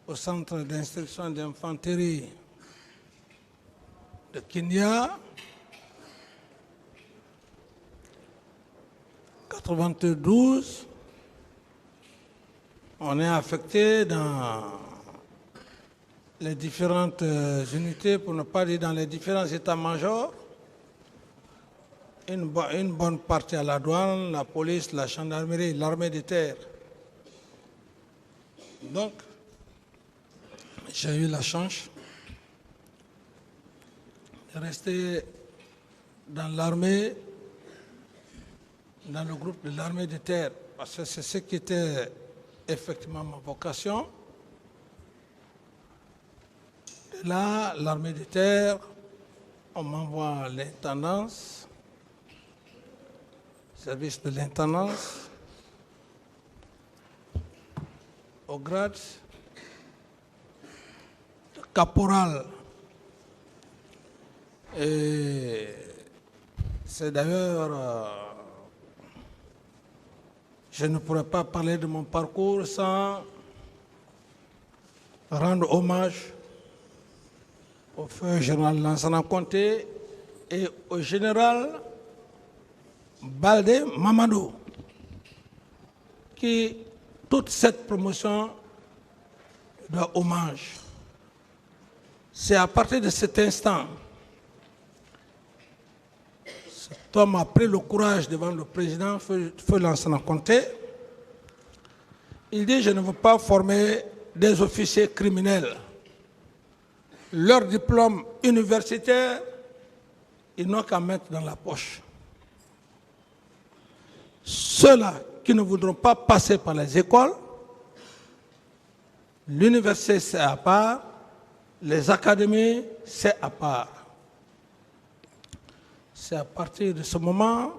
au centre d'instruction d'infanterie de Kenya. 92, on est affecté dans les différentes unités, pour ne pas dire dans les différents états-majors. Une bonne partie à la douane, la police, la gendarmerie, l'armée de terre. Donc, j'ai eu la chance de rester dans l'armée, dans le groupe de l'armée de terre, parce que c'est ce qui était effectivement ma vocation. De là, l'armée de terre, on m'envoie à l'intendance, service de l'intendance, au grade de caporal. Et c'est d'ailleurs... je ne pourrais pas parler de mon parcours sans rendre hommage au feu général Lansana Conté et au général Baldé Mamadou, qui, toute cette promotion, doit hommage. C'est à partir de cet instant, cet homme a pris le courage devant le président Feu Lansana Conté. Il dit: je ne veux pas former des officiers criminels. Leur diplôme universitaire, ils n'ont qu'à mettre dans la poche. Ceux-là qui ne voudront pas passer par les écoles, l'université c'est à part, les académies c'est à part. C'est à partir de ce moment,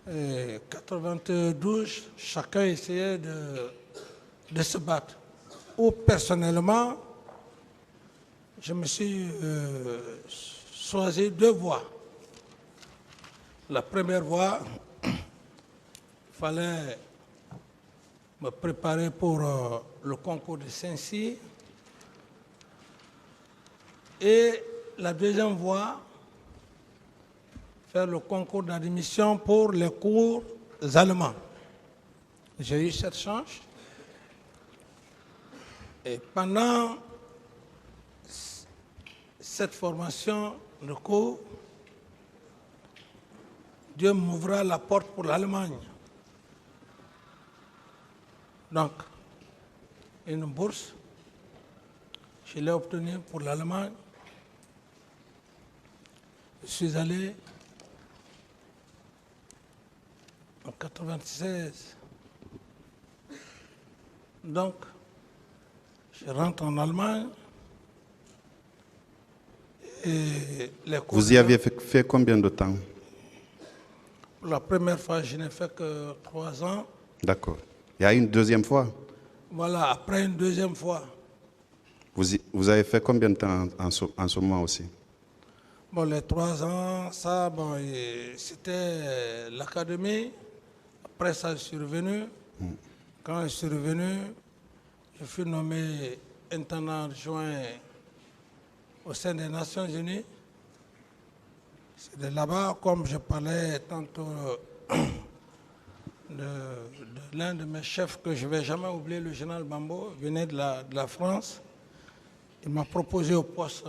92, chacun essayait de se battre. Ou personnellement, je me suis choisi deux voies. La première voie, il fallait me préparer pour le concours de Saint-Cyr. Et la deuxième voie, faire le concours d'admission pour les cours allemands. J'ai eu cette chance. Et pendant cette formation de cours, Dieu m'ouvra la porte pour l'Allemagne. Donc, une bourse, je l'ai obtenue pour l'Allemagne. Je suis allé en 1996. Donc, je rentre en Allemagne. Et vous y avez fait combien de temps? Pour la première fois, je n'ai fait que 3 ans. D'accord. Il y a une deuxième fois? Voilà, après une deuxième fois. Vous avez fait combien de temps en ce moment aussi? Bon, les 3 ans, ça, bon, c'était l'académie. Après ça, je suis revenu. Quand je suis revenu, je fus nommé intendant adjoint au sein des Nations Unies. C'est de là-bas, comme je parlais tantôt de l'un de mes chefs que je ne vais jamais oublier, le général Bambo, venait de la France. Il m'a proposé au poste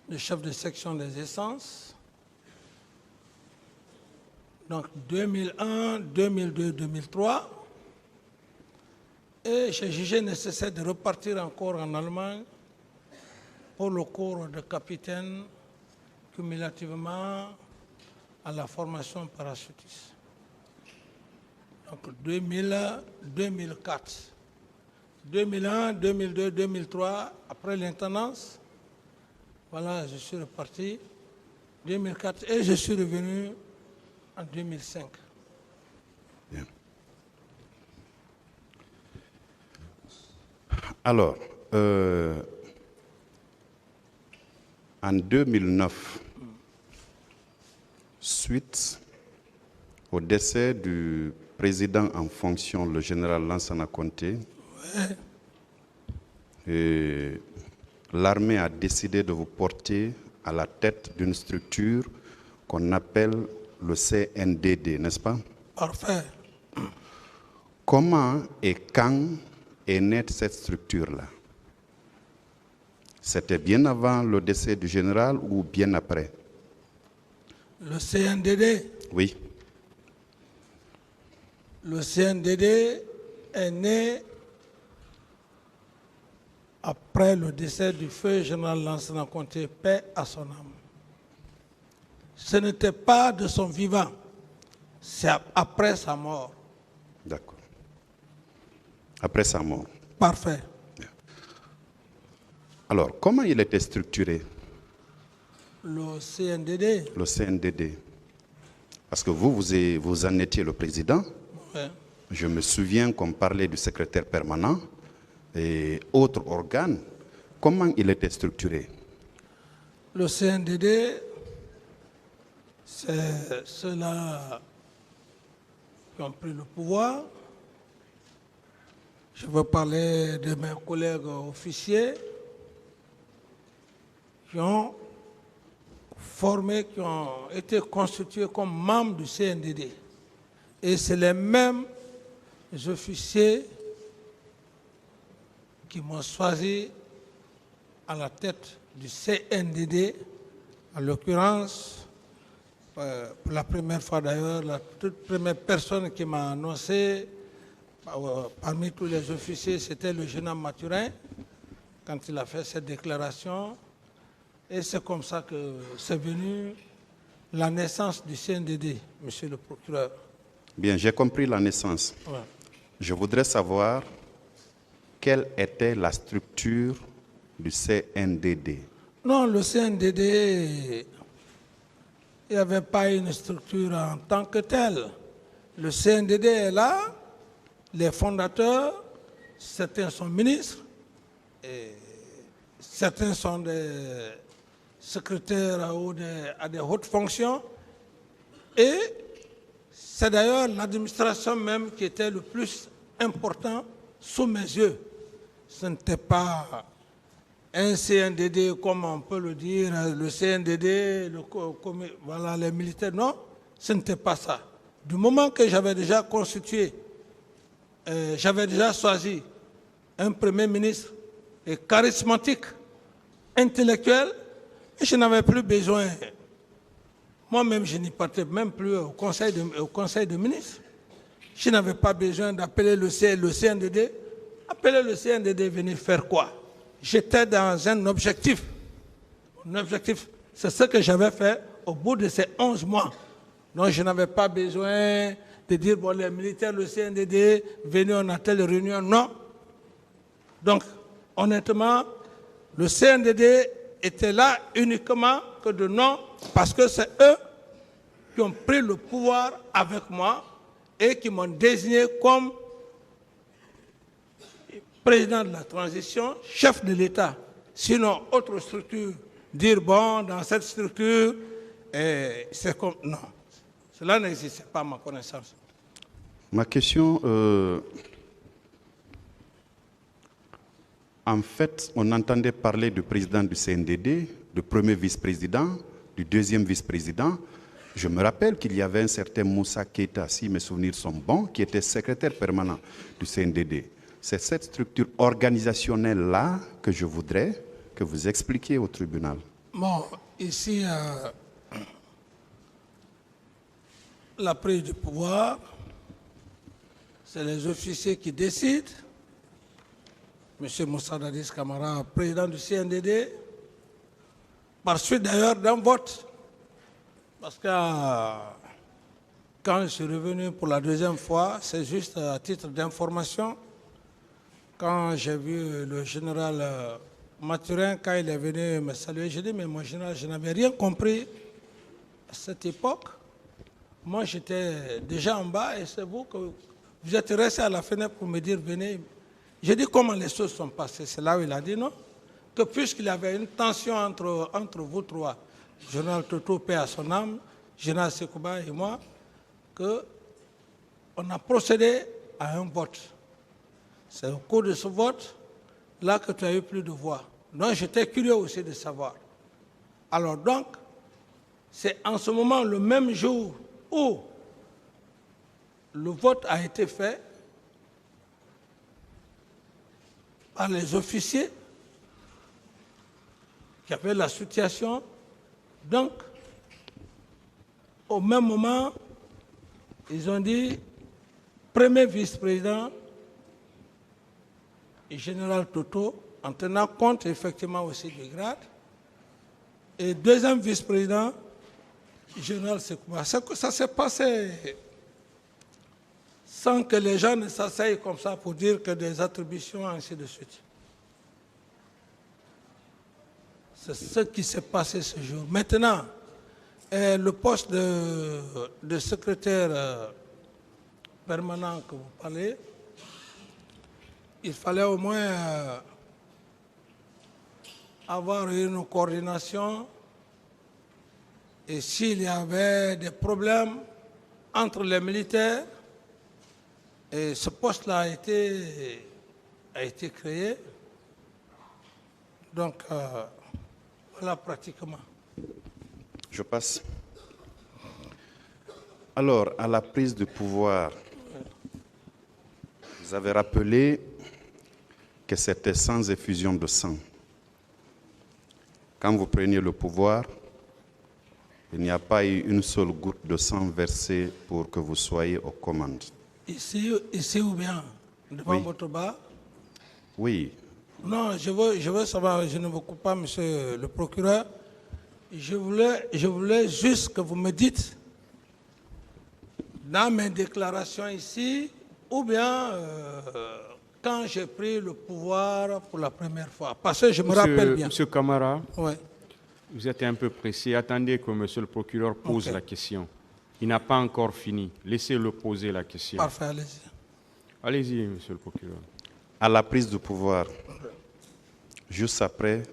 de chef de section des essences. Donc 2001, 2002, 2003. Et j'ai jugé nécessaire de repartir encore en Allemagne pour le cours de capitaine cumulativement à la formation parachutiste. Donc 2000, 2004. 2001, 2002, 2003, après l'intendance, voilà, je suis reparti. 2004 et je suis revenu en 2005. Bien. Alors, en 2009, suite au décès du président en fonction, le général Lansana Conté, Et l'armée a décidé de vous porter à la tête d'une structure qu'on appelle le CNDD, n'est-ce pas? Parfait. Comment et quand est née cette structure-là? C'était bien avant le décès du général ou bien après? Le CNDD, Oui. le CNDD est né après le décès du feu général Lansana Conté, paix à son âme. Ce n'était pas de son vivant, c'est après sa mort. D'accord. Après sa mort. Parfait. Alors, comment il était structuré, Le CNDD, le CNDD? Parce que vous en étiez le président. ouais, Je me souviens qu'on parlait du secrétaire permanent et autres organes. Comment il était structuré? le CNDD, c'est ceux-là qui ont pris le pouvoir. Je veux parler de mes collègues officiers qui ont formé, qui ont été constitués comme membres du CNDD. Et c'est les mêmes officiers qui m'ont choisi à la tête du CNDD, en l'occurrence, pour la première fois d'ailleurs, la toute première personne qui m'a annoncé, parmi tous les officiers, c'était le général Mathurin, quand il a fait cette déclaration. Et c'est comme ça que c'est venu la naissance du CNDD, monsieur le procureur. Bien, j'ai compris la naissance. Ouais. Je voudrais savoir quelle était la structure du CNDD. Non, le CNDD, il n'y avait pas une structure en tant que telle. Le CNDD est là, les fondateurs, certains sont ministres, et certains sont des secrétaires à des hautes fonctions. Et c'est d'ailleurs l'administration même qui était le plus important sous mes yeux. Ce n'était pas un CNDD, comme on peut le dire, le CNDD, voilà, les militaires. Non, ce n'était pas ça. Du moment que j'avais déjà constitué, j'avais déjà choisi un Premier ministre charismatique, intellectuel, et je n'avais plus besoin. Moi-même, je n'y partais même plus au conseil de ministres. Je n'avais pas besoin d'appeler le CNDD. Appeler le CNDD, venir faire quoi? J'étais dans un objectif. Mon objectif, c'est ce que j'avais fait au bout de ces 11 mois. Donc, je n'avais pas besoin de dire, bon, les militaires, le CNDD, venez, on a telle réunion. Non. Donc, honnêtement, le CNDD était là uniquement que de nom, parce que c'est eux qui ont pris le pouvoir avec moi et qui m'ont désigné comme président de la transition, chef de l'État. Sinon, autre structure, dire bon, dans cette structure, c'est comme... Non, cela n'existait pas à ma connaissance. Ma question, en fait, on entendait parler du président du CNDD, du premier vice-président, du deuxième vice-président. Je me rappelle qu'il y avait un certain Moussa Keita, si mes souvenirs sont bons, qui était secrétaire permanent du CNDD. C'est cette structure organisationnelle-là que je voudrais que vous expliquiez au tribunal. Bon, ici, la prise du pouvoir, c'est les officiers qui décident. Monsieur Moussa Dadis Camara, président du CNDD, par suite d'ailleurs d'un vote. Parce que quand je suis revenu pour la deuxième fois, c'est juste à titre d'information, quand j'ai vu le général Mathurin, quand il est venu me saluer, j'ai dit, mais mon général, je n'avais rien compris à cette époque. Moi, j'étais déjà en bas et c'est vous que vous êtes resté à la fenêtre pour me dire, venez. J'ai dit comment les choses sont passées. C'est là où il a dit non. Que puisqu'il y avait une tension entre vous trois, général Toto, paix à son âme, général Sekouba et moi, qu'on a procédé à un vote. C'est au cours de ce vote là que tu as eu plus de voix. Donc j'étais curieux aussi de savoir. Alors donc, c'est en ce moment, le même jour où le vote a été fait par les officiers qui avaient la situation. Donc, au même moment, ils ont dit premier vice-président et général Toto, en tenant compte effectivement aussi du grade, et deuxième vice-président, général Sekouba. Ça s'est passé sans que les gens ne s'asseyent comme ça pour dire que des attributions, ainsi de suite. C'est ce qui s'est passé ce jour. Maintenant, le poste de secrétaire permanent que vous parlez, il fallait au moins avoir une coordination, et s'il y avait des problèmes entre les militaires, et ce poste-là a été créé. Donc, voilà pratiquement. Je passe. Alors, à la prise de pouvoir, vous avez rappelé que c'était sans effusion de sang. Quand vous preniez le pouvoir, il n'y a pas eu une seule goutte de sang versée pour que vous soyez aux commandes. Ici ou bien devant votre bar? Oui. Non, je veux savoir, je ne vous coupe pas, monsieur le procureur. Je voulais juste que vous me dites, dans mes déclarations ici, ou bien quand j'ai pris le pouvoir pour la première fois. Parce que je me rappelle bien. Monsieur Camara, ouais. Vous êtes un peu pressé. Attendez que monsieur le procureur pose la question. Il n'a pas encore fini. Laissez-le poser la question. Parfait, allez-y. Allez-y, monsieur le procureur. À la prise du pouvoir, juste après,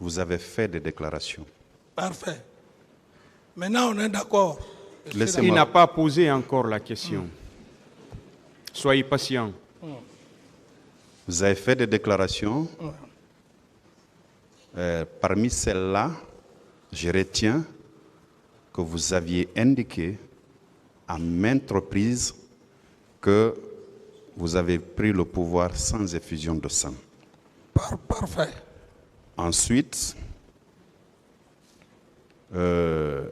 vous avez fait des déclarations. Parfait. Maintenant, on est d'accord. Il n'a pas posé encore la question. Soyez patient. Vous avez fait des déclarations. Parmi celles-là, je retiens que vous aviez indiqué à maintes reprises que vous avez pris le pouvoir sans effusion de sang. Parfait. Ensuite, les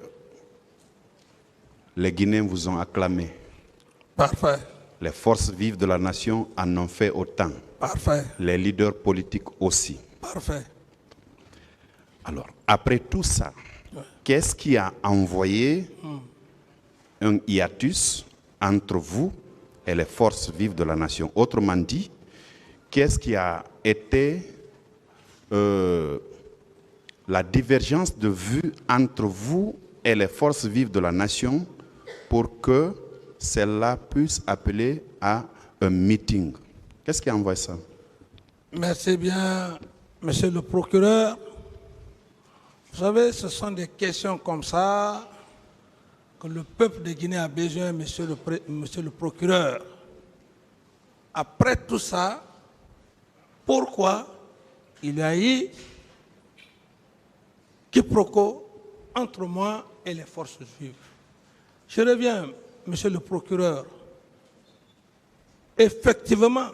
Guinéens vous ont acclamé. Parfait. Les forces vives de la nation en ont fait autant. Parfait. Les leaders politiques aussi. Parfait. Alors, après tout ça, qu'est-ce qui a envoyé un hiatus entre vous et les forces vives de la nation? Autrement dit, qu'est-ce qui a été la divergence de vue entre vous et les forces vives de la nation pour que celle-là puisse appeler à un meeting? Qu'est-ce qui a envoyé ça? Merci bien, monsieur le procureur. Vous savez, ce sont des questions comme ça que le peuple de Guinée a besoin, monsieur le procureur. Après tout ça, pourquoi il y a eu quiproquo entre moi et les forces vives? Je reviens, monsieur le procureur. Effectivement,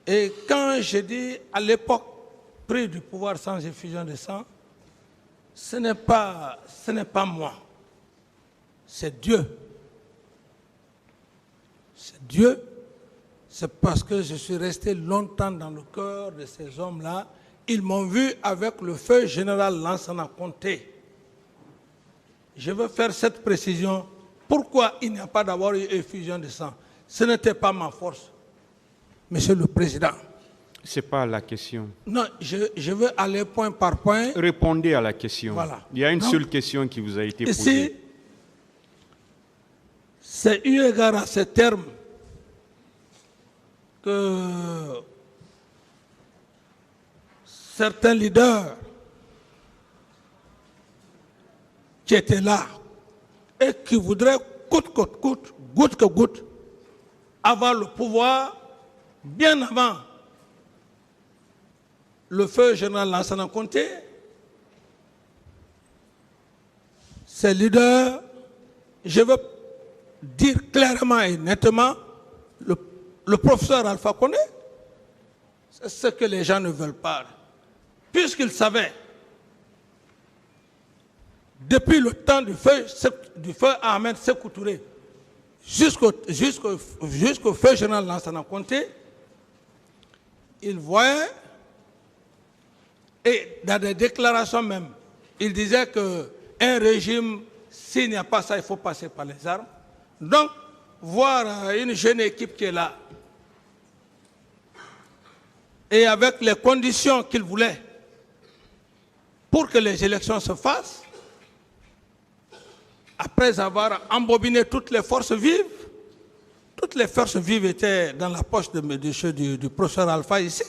et quand je dis à l'époque, pris du pouvoir sans effusion de sang, ce n'est pas moi, c'est Dieu. C'est Dieu, c'est parce que je suis resté longtemps dans le cœur de ces hommes-là. Ils m'ont vu avec le feu général Lansana Conté. Je veux faire cette précision. Pourquoi il n'y a pas d'abord eu effusion de sang? Ce n'était pas ma force, monsieur le président. Ce n'est pas la question. Non, je veux aller point par point. Répondez à la question. Voilà. Il y a une seule question qui vous a été posée. Ici, c'est eu égard à ces termes que certains leaders qui étaient là et qui voudraient coûte que coûte, avoir le pouvoir bien avant le feu général Lansana Conté. Ces leaders, je veux dire clairement et nettement, le professeur Alpha Condé, c'est ce que les gens ne veulent pas. Puisqu'ils savaient, depuis le temps du feu Ahmed Sékou Touré, jusqu'au feu général Lansana Conté, ils voyaient, et dans des déclarations même, ils disaient qu'un régime, s'il n'y a pas ça, il faut passer par les armes. Donc, voir une jeune équipe qui est là, et avec les conditions qu'ils voulaient pour que les élections se fassent, après avoir embobiné toutes les forces vives étaient dans la poche du professeur Alpha ici.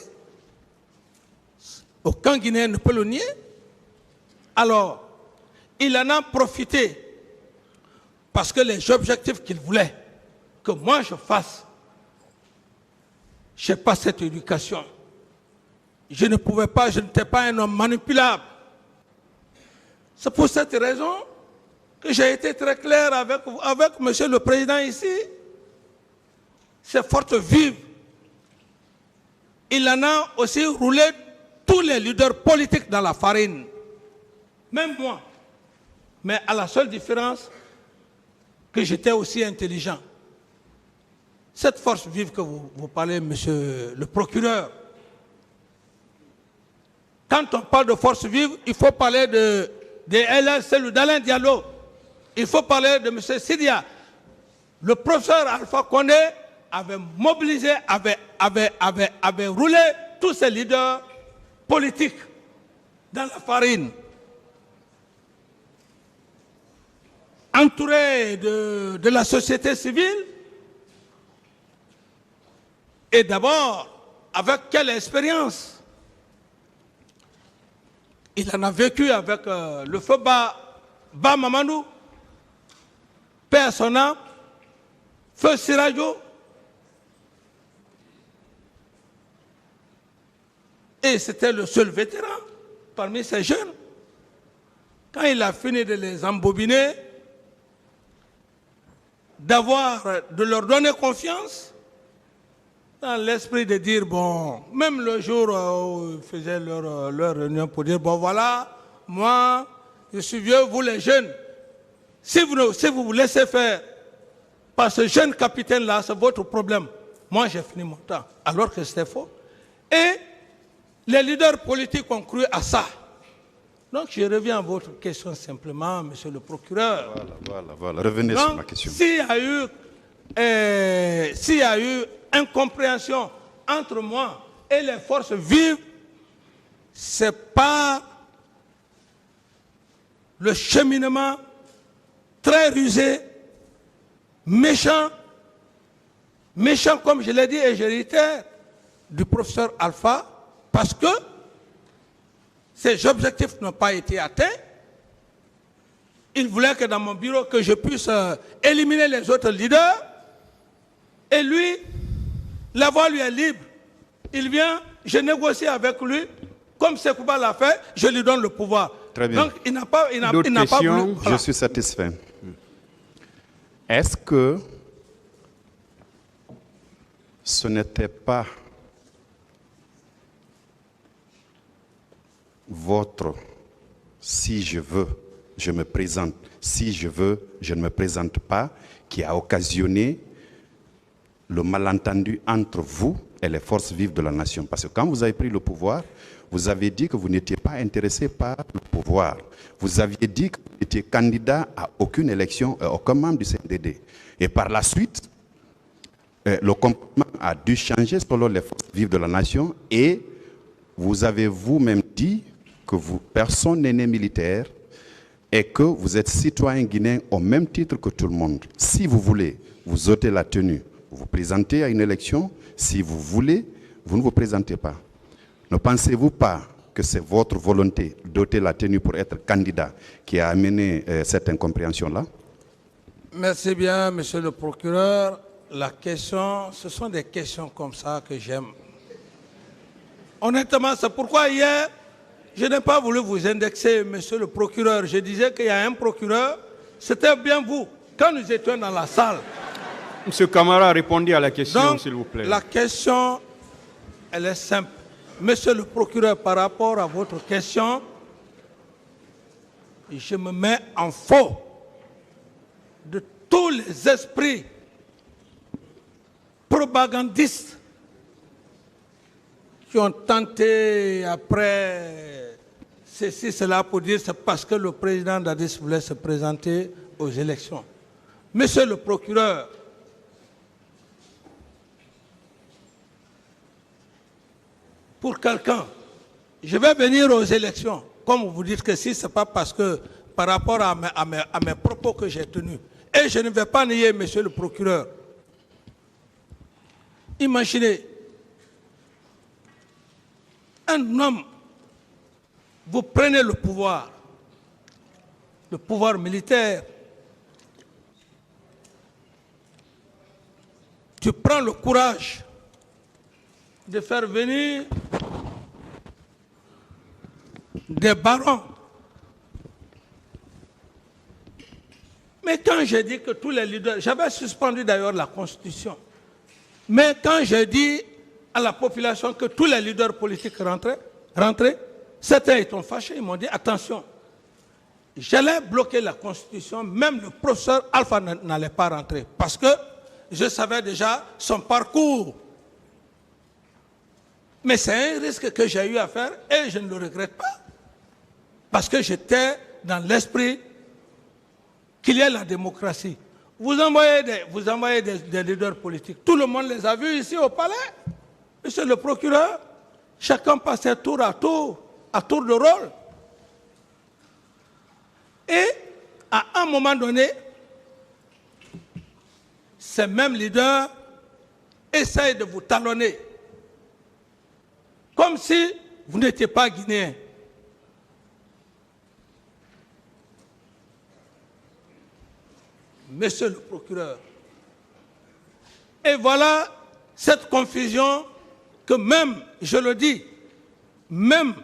Aucun Guinéen ne peut le nier. Alors, il en a profité parce que les objectifs qu'il voulait que moi je fasse, je n'ai pas cette éducation. Je ne pouvais pas, je n'étais pas un homme manipulable. C'est pour cette raison que j'ai été très clair avec monsieur le président ici. Ces forces vives, il en a aussi roulé tous les leaders politiques dans la farine. Même moi. Mais à la seule différence que j'étais aussi intelligent. Cette force vive que vous parlez, monsieur le procureur, quand on parle de force vive, il faut parler de LL, d'Alain Diallo. Il faut parler de M. Sidia. Le professeur Alpha Condé avait mobilisé, avait roulé tous ces leaders politiques dans la farine. Entouré de la société civile. Et d'abord, avec quelle expérience? Il en a vécu avec le feu Ba Mamadou, paix à son âme, feu Sirajo. Et c'était le seul vétéran parmi ces jeunes. Quand il a fini de les embobiner, de leur donner confiance, dans l'esprit de dire, bon, même le jour où ils faisaient leur réunion pour dire, bon voilà, moi, je suis vieux, vous les jeunes, si vous vous laissez faire par ce jeune capitaine-là, c'est votre problème. Moi, j'ai fini mon temps, alors que c'était faux. Et les leaders politiques ont cru à ça. Donc, je reviens à votre question simplement, monsieur le procureur. Voilà. Revenez sur ma question. S'il y a eu incompréhension entre moi et les forces vives, ce n'est pas le cheminement très rusé, méchant comme je l'ai dit et je réitère, du professeur Alpha, parce que ces objectifs n'ont pas été atteints. Il voulait que dans mon bureau, que je puisse éliminer les autres leaders. Et lui, la voie lui est libre. Il vient, je négocie avec lui. Comme Sekouba l'a fait, je lui donne le pouvoir. Très bien. Donc, il n'a pas voulu. Voilà. Je suis satisfait. Est-ce que ce n'était pas votre « si je veux, je me présente », « si je veux, je ne me présente pas » qui a occasionné le malentendu entre vous et les forces vives de la nation? Parce que quand vous avez pris le pouvoir, vous avez dit que vous n'étiez pas intéressé par le pouvoir. Vous aviez dit que vous étiez candidat à aucune élection, aucun membre du CNDD. Et par la suite, le comportement a dû changer selon les forces vives de la nation et vous avez vous-même dit que personne n'est né militaire et que vous êtes citoyen guinéen au même titre que tout le monde. Si vous voulez, vous ôtez la tenue, vous vous présentez à une élection. Si vous voulez, vous ne vous présentez pas. Ne pensez-vous pas que c'est votre volonté d'ôter la tenue pour être candidat qui a amené cette incompréhension-là? Merci bien, monsieur le procureur. la question, ce sont des questions comme ça que j'aime. Honnêtement, c'est pourquoi hier, je n'ai pas voulu vous indexer, monsieur le procureur. Je disais qu'il y a un procureur, c'était bien vous, quand nous étions dans la salle. Monsieur Camara, répondez à la question, s'il vous plaît. La question, elle est simple. Monsieur le procureur, par rapport à votre question, je me mets en faux de tous les esprits propagandistes qui ont tenté après ceci, cela pour dire c'est parce que le président Dadis voulait se présenter aux élections. Monsieur le procureur, pour quelqu'un, je vais venir aux élections, comme vous dites que si ce n'est pas parce que par rapport à mes propos que j'ai tenus, et je ne vais pas nier, monsieur le procureur, imaginez, un homme, vous prenez le pouvoir militaire, tu prends le courage de faire venir des barons. Mais quand j'ai dit que tous les leaders, j'avais suspendu d'ailleurs la Constitution, mais quand j'ai dit à la population que tous les leaders politiques rentraient, certains étaient fâchés, ils m'ont dit attention, j'allais bloquer la Constitution, même le professeur Alpha n'allait pas rentrer, parce que je savais déjà son parcours. Mais c'est un risque que j'ai eu à faire et je ne le regrette pas. Parce que j'étais dans l'esprit qu'il y ait la démocratie. Vous envoyez des leaders politiques. Tout le monde les a vus ici au palais. Monsieur le procureur, chacun passait tour à tour de rôle. Et à un moment donné, ces mêmes leaders essayent de vous talonner. Comme si vous n'étiez pas guinéen. Monsieur le procureur. Et voilà cette confusion que même, je le dis, même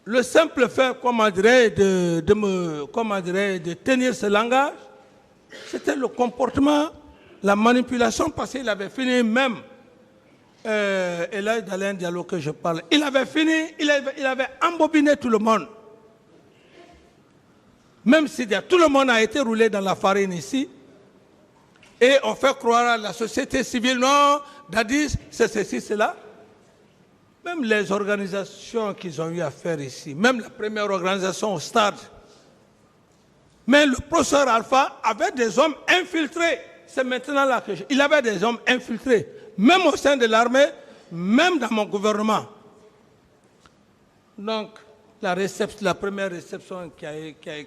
le simple fait, de tenir ce langage, c'était le comportement, la manipulation, parce qu'il avait fini même. Et là, dans un dialogue que je parle, il avait fini, il avait embobiné tout le monde. Même si tout le monde a été roulé dans la farine ici, et on fait croire à la société civile, non, Dadis, c'est ceci, c'est là. Même les organisations qu'ils ont eu à faire ici, même la première organisation au stade, mais le professeur Alpha avait des hommes infiltrés. C'est maintenant là que il avait des hommes infiltrés. Même au sein de l'armée, même dans mon gouvernement. Donc, la première réception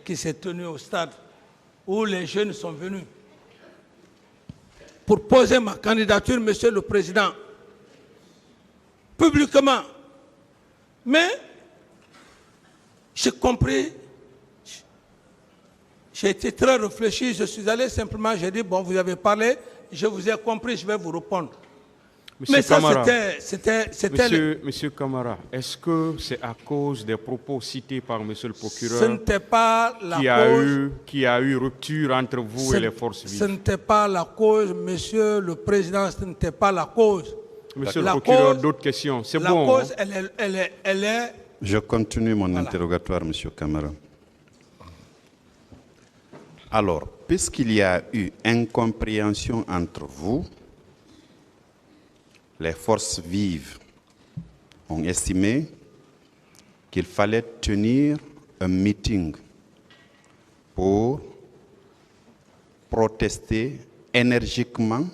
qui s'est tenue au stade, où les jeunes sont venus pour poser ma candidature, Monsieur le Président, publiquement. Mais, j'ai compris, j'ai été très réfléchi, je suis allé simplement, j'ai dit, bon, vous avez parlé, je vous ai compris, je vais vous répondre. Monsieur Camara, Monsieur Camara, est-ce que c'est à cause des propos cités par Monsieur le procureur ce n'était pas la cause, qui a eu rupture entre vous et les forces vives? Ce n'était pas la cause, Monsieur le Président, ce n'était pas la cause. Monsieur le procureur, d'autres questions. C'est bon. La cause, elle est... Je continue mon interrogatoire, Monsieur Camara. Alors, puisqu'il y a eu incompréhension entre vous, les forces vives ont estimé qu'il fallait tenir un meeting pour protester énergiquement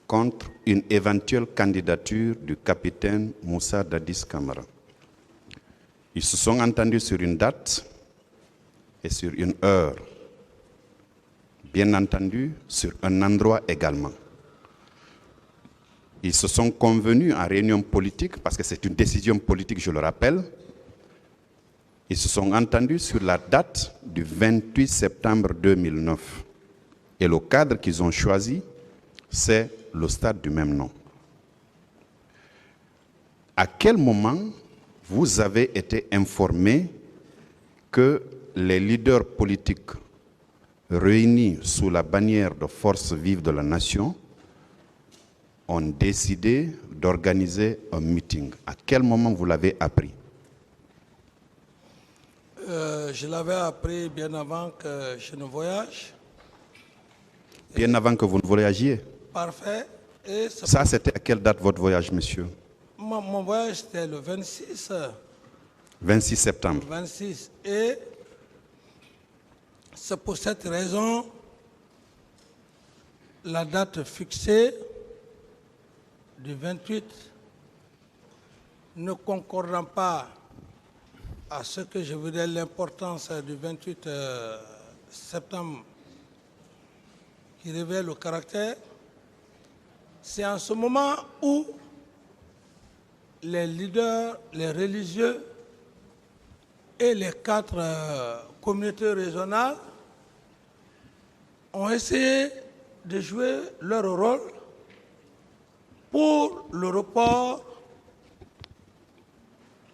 contre une éventuelle candidature du capitaine Moussa Dadis Camara. Ils se sont entendus sur une date et sur une heure, bien entendu sur un endroit également. Ils se sont convenus en réunion politique, parce que c'est une décision politique, je le rappelle. Ils se sont entendus sur la date du 28 septembre 2009. Et le cadre qu'ils ont choisi, c'est le stade du même nom. À quel moment vous avez été informé que les leaders politiques réunis sous la bannière de Forces vives de la Nation ont décidé d'organiser un meeting? À quel moment vous l'avez appris? Je l'avais appris bien avant que je ne voyage. Bien avant que vous ne voyagiez? Parfait. Et Ça, c'était à quelle date votre voyage, monsieur? mon voyage, c'était le 26. 26 septembre. 26. Et c'est pour cette raison, la date fixée du 28 ne concordant pas à ce que je voudrais l'importance du 28 septembre qui révèle le caractère, c'est en ce moment où les leaders, les religieux et les 4 communautés régionales ont essayé de jouer leur rôle pour le report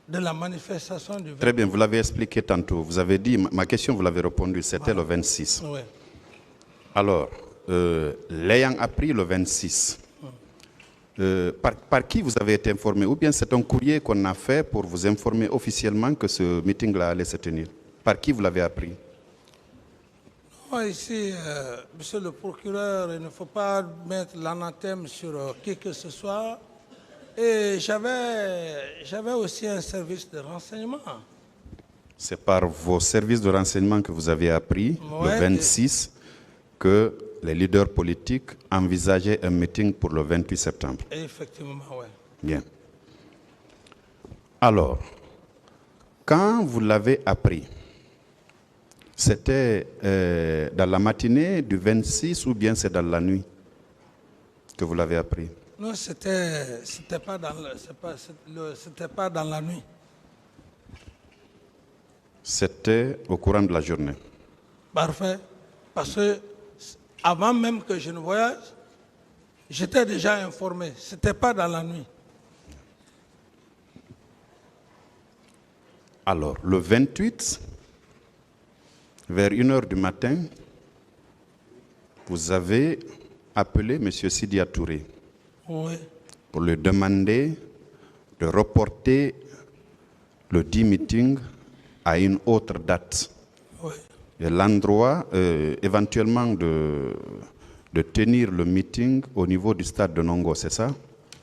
de la manifestation du 28. Très bien, vous l'avez expliqué tantôt. Vous avez dit, ma question, vous l'avez répondu, c'était le 26. Oui. Alors, l'ayant appris le 26, par qui vous avez été informé? Ou bien c'est un courrier qu'on a fait pour vous informer officiellement que ce meeting-là allait se tenir? Par qui vous l'avez appris? Non, ici, monsieur le procureur, il ne faut pas mettre l'anathème sur qui que ce soit. Et j'avais aussi un service de renseignement. C'est par vos services de renseignement que vous avez appris, Ouais, le 26, que les leaders politiques envisageaient un meeting pour le 28 septembre. Effectivement, oui. Bien. Alors, quand vous l'avez appris, c'était dans la matinée du 26 ou bien c'est dans la nuit que vous l'avez appris? Non, c'était pas dans c'était pas dans la nuit. C'était au courant de la journée. Parfait. Parce que avant même que je ne voyage, j'étais déjà informé. C'était pas dans la nuit. Alors, le 28, vers 1h du matin, vous avez appelé M. Sidia Touré Oui. pour lui demander de reporter le dit meeting à une autre date. Oui. Et l'endroit, éventuellement, de tenir le meeting au niveau du stade de Nongo, c'est ça?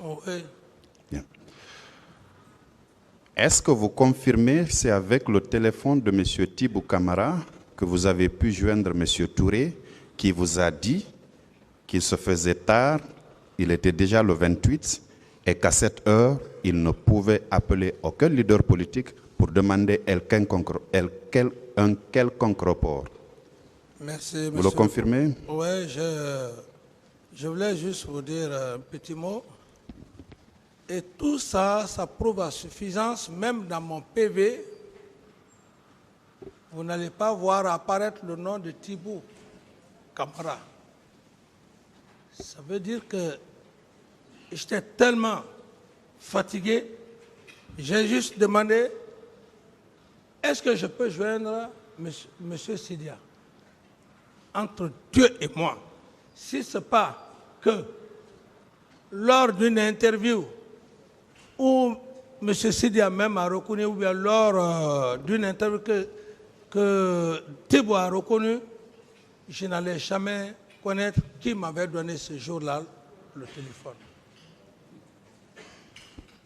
Oui. Bien. Est-ce que vous confirmez, c'est avec le téléphone de M. Tibou Kamara que vous avez pu joindre M. Touré, qui vous a dit qu'il se faisait tard, il était déjà le 28, et qu'à cette heure, il ne pouvait appeler aucun leader politique pour demander un quelconque report? Merci, Vous monsieur. le confirmez? Oui, je voulais juste vous dire un petit mot. Et tout ça, ça prouve à suffisance, même dans mon PV, vous n'allez pas voir apparaître le nom de Tibou Kamara. Ça veut dire que j'étais tellement fatigué, j'ai juste demandé, est-ce que je peux joindre monsieur Sidia? Entre Dieu et moi, si ce n'est pas que lors d'une interview où M. Sidia même a reconnu, ou bien lors d'une interview que Tibou a reconnu, je n'allais jamais connaître qui m'avait donné ce jour-là le téléphone.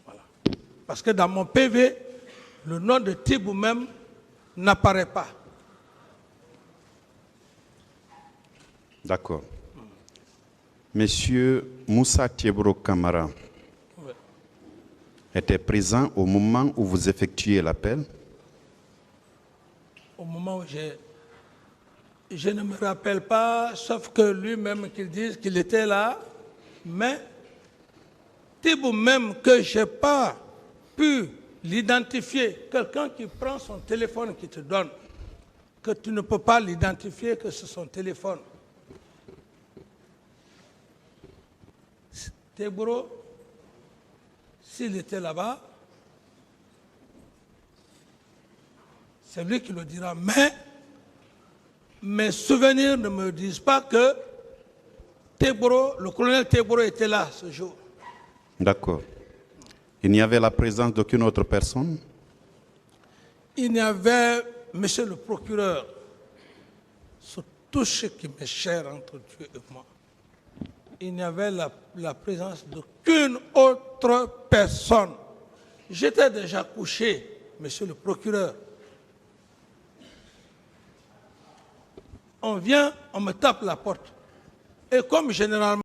Voilà. Parce que dans mon PV, le nom de Tibou même n'apparaît pas. D'accord. Monsieur Moussa Thiebro Kamara était présent au moment où vous effectuez l'appel? Au moment où je ne me rappelle pas, sauf que lui-même qu'il dise qu'il était là, mais Tibou même que je n'ai pas pu l'identifier, quelqu'un qui prend son téléphone qui te donne, que tu ne peux pas l'identifier que c'est son téléphone. Tegboro, s'il était là-bas, c'est lui qui le dira. Mais mes souvenirs ne me disent pas que Tegboro, le colonel Tegboro était là ce jour. D'accord. Il n'y avait la présence d'aucune autre personne? Il y avait, monsieur le procureur, sur tout ce qui m'est cher entre Dieu et moi, il n'y avait la présence d'aucune autre personne. J'étais déjà couché, monsieur le procureur. On vient, on me tape la porte. Et comme généralement,